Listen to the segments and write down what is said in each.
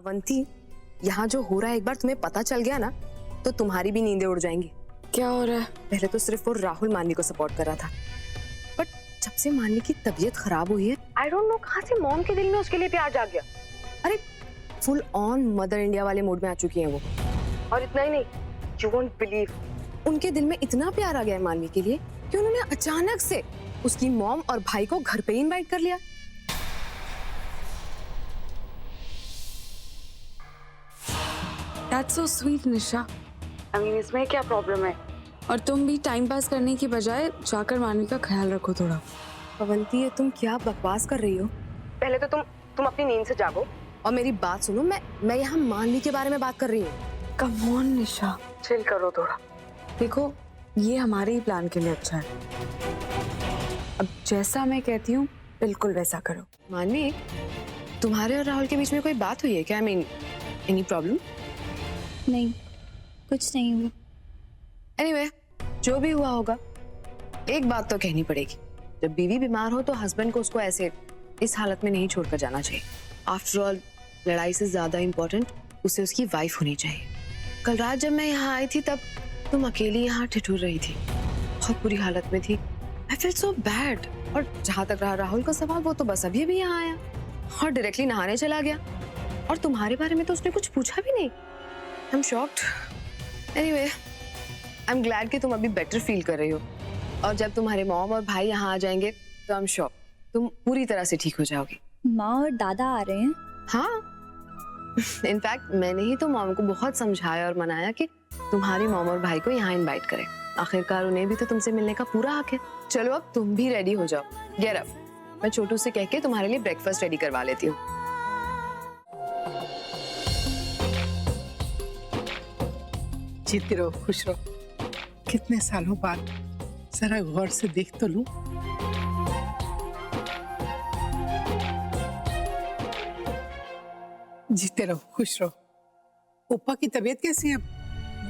अवंती, यहाँ जो हो रहा है एक बार तुम्हें पता चल गया ना तो तुम्हारी भी नींदें उड़ जाएंगी। क्या हो रहा है? पहले तो सिर्फ वो राहुल मानवी को सपोर्ट कर रहा था, बट जब से मानवी की तबीयत खराब हुई है, आई डोंट नो कहाँ से मॉम के दिल में उसके लिए प्यार जाग गया। अरे फुल ऑन मदर इंडिया वाले मूड में आ चुकी हैं वो। और इतना ही नहीं, यू वोंट बिलीव, उनके दिल में इतना प्यार आ गया है मानवी के लिए कि उन्होंने अचानक से उसकी मॉम और भाई को घर पे ही इनवाइट कर लिया। That's so sweet, निशा। इसमें क्या प्रॉब्लम है? और तुम भी टाइम पास करने की बजाय जाकर मानवी का ख्याल रखो थोड़ा। अवंती, ये तुम क्या बकवास कर रही हो? पहले तो तुम अपनी नींद से जागो और मेरी बात सुनो। मैं यहाँ मानवी के बारे में बात कर रही हूँ। कम ऑन निशा, चिल करो थोड़ा। देखो ये हमारे ही प्लान के लिए अच्छा है। अब जैसा मैं कहती हूँ बिल्कुल वैसा करो। मानवी, तुम्हारे और राहुल के बीच में कोई बात हुई है क्या? Any problem? नहीं, कुछ नहीं हुआ। एनीवे, जो भी हुआ होगा, एक बात तो कहनी पड़ेगी, जब बीवी बीमार हो तो हस्बैंड को उसको ऐसे इस हालत में नहीं छोड़कर जाना चाहिए। आफ्टर ऑल, लड़ाई से ज्यादा इम्पोर्टेंट उसे उसकी वाइफ होनी चाहिए। कल रात जब मैं यहाँ आई थी तब तुम अकेली यहाँ ठिठुर रही थी, बहुत बुरी हालत में थी। I feel so bad. और जहां तक रहा राहुल का सवाल, वो तो बस अभी अभी यहाँ आया और डायरेक्टली नहाने चला गया, और तुम्हारे बारे में तो उसने कुछ पूछा भी नहीं। I am shocked. Anyway, I am glad कि तुम अभी बेटर फील कर रही हो, और जब तुम्हारे मॉम और भाई यहाँ आ जाएंगे तो आई एम श्योर तुम पूरी तरह से ठीक हो जाओगी। माँ और दादा आ रहे हैं? हाँ, इनफैक्ट मैंने ही तो मॉम को बहुत समझाया और मनाया कि तुम्हारी मॉम और भाई को यहाँ इनवाइट करें। आखिरकार उन्हें भी तो तुमसे मिलने का पूरा हक है। चलो अब तुम भी रेडी हो जाओ। गेट अप, मैं छोटू से कह के तुम्हारे लिए ब्रेकफास्ट रेडी करवा लेती हूँ। जीती रहो, खुश रहो। कितने सालों बाद जरा गौर से देख तो लूं। जीते रहो, खुश रहो। उपा की तबीयत कैसी है?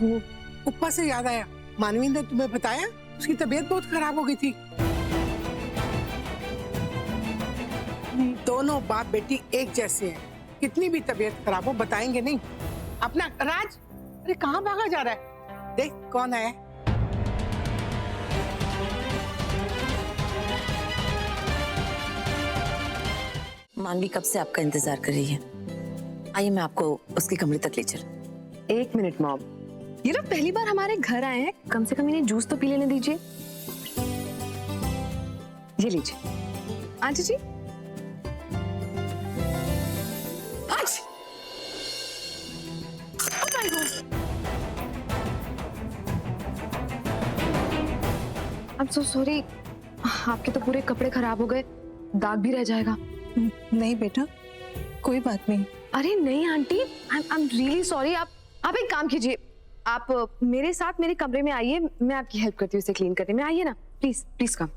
वो उपा से याद आया, मानवी ने तुम्हें बताया उसकी तबीयत बहुत खराब हो गई थी। दोनों बाप बेटी एक जैसे हैं, कितनी भी तबीयत खराब हो बताएंगे नहीं। अपना राज, अरे कहाँ भागा जा रहा है? देख कौन है। मानवी कब से आपका इंतजार कर रही है। आइए मैं आपको उसके कमरे तक ले चल। एक मिनट मॉम, ये लोग पहली बार हमारे घर आए हैं, कम से कम इन्हें जूस तो पी लेने दीजिए। ये लीजिए aunty ji. I'm so sorry, आपके तो पूरे कपड़े खराब हो गए, दाग भी रह जाएगा। नहीं बेटा, कोई बात नहीं। अरे नहीं आंटी, I'm really sorry। आप एक काम कीजिए, आप मेरे साथ मेरे कमरे में आइए, मैं आपकी हेल्प करती हूँ इसे क्लीन करने में। आइए ना, प्लीज प्लीज कम।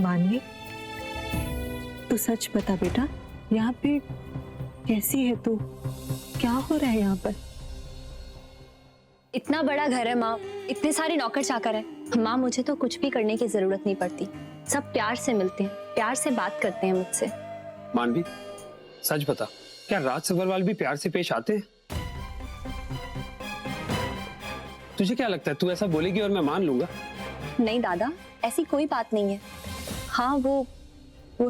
मानवी, तू सच बता बेटा, यहाँ पे कैसी है तू? क्या हो रहा है यहाँ पर? इतना बड़ा घर है माँ, इतने सारे नौकर चाकर हैं। माँ, मुझे तो कुछ भी करने की जरूरत नहीं पड़ती। सब प्यार से मिलते हैं, प्यार से बात करते हैं मुझसे। मानवी, सच बता, क्या राज सगरवाल भी प्यार से पेश आते हैं? तुझे क्या लगता है तू ऐसा बोलेगी और मैं मान लूंगा? नहीं दादा, ऐसी कोई बात नहीं है। हाँ, वो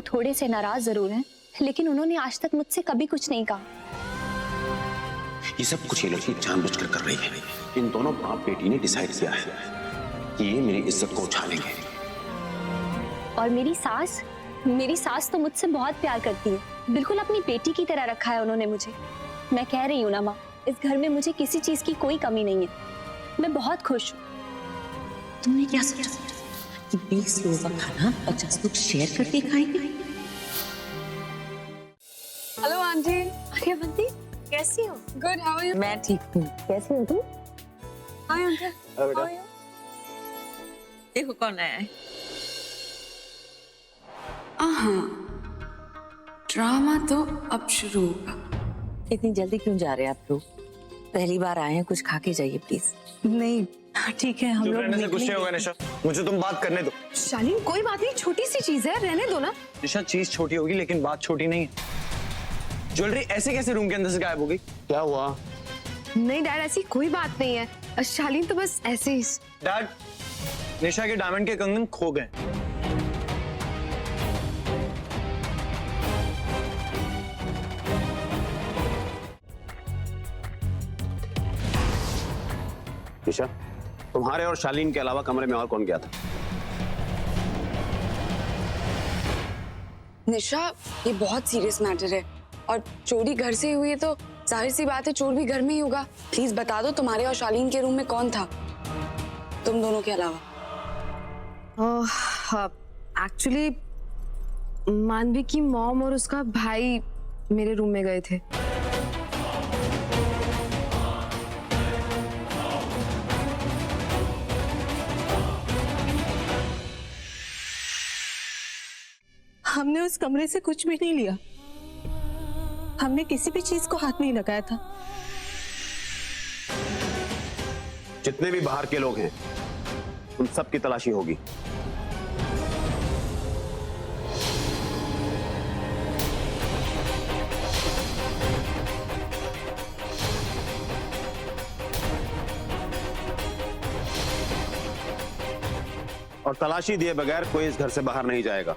थोड़े से नाराज जरूर हैं, लेकिन उन्होंने आज तक मुझसे कभी कुछ नहीं कहा। ये सब कुछ ये लड़की जानबूझकर कर रही है। इन दोनों बाप बेटी ने डिसाइड किया है कि ये मेरी इज्जत को उछालेंगे। और मेरी सास तो मुझसे बहुत प्यार करती है, बिल्कुल अपनी बेटी की तरह रखा है उन्होंने मुझे। मैं कह रही हूँ ना माँ, इस घर में मुझे किसी चीज की कोई कमी नहीं है। मैं बहुत खुश हूँ। तुमने क्या सोचा कि 20 लोगों का खाना 50 लोग शेयर करके खाएंगे? Hello aunty. अरे अवंती, कैसी हो? Good, how are you? मैं ठीक हूँ। कैसी हो तुम? Hi uncle, how are you? देखो कौन आया है। ड्रामा तो अब शुरू होगा। इतनी जल्दी क्यों जा रहे हैं आप लोग? पहली बार आए हैं, कुछ खा के जाइए प्लीज। नहीं ठीक है, हम लोग गुस्से हो गए निशा, मुझे तुम बात करने दो। शालीन कोई बात नहीं, छोटी सी चीज है, रहने दो ना। निशा चीज छोटी होगी लेकिन बात छोटी नहीं है। ज्वेलरी ऐसे कैसे रूम के अंदर से गायब हो गई? क्या हुआ? नहीं डैड, ऐसी कोई बात नहीं है, शालीन तो बस ऐसे ही। डैड, निशा के डायमंड के कंगन खो गए। निशा, तुम्हारे और शालीन के अलावा कमरे में और कौन गया था? निशा, ये बहुत सीरियस मैटर है और चोरी घर से ही हुई है तो जाहिर सी बात है चोर भी घर में ही होगा। प्लीज बता दो तुम्हारे और शालीन के रूम में कौन था, तुम दोनों के अलावा। एक्चुअली मानवी की मॉम और उसका भाई मेरे रूम में गए थे। हमने उस कमरे से कुछ भी नहीं लिया, हमने किसी भी चीज को हाथ नहीं लगाया था। जितने भी बाहर के लोग हैं उन सब की तलाशी होगी। और तलाशी दिए बगैर कोई इस घर से बाहर नहीं जाएगा।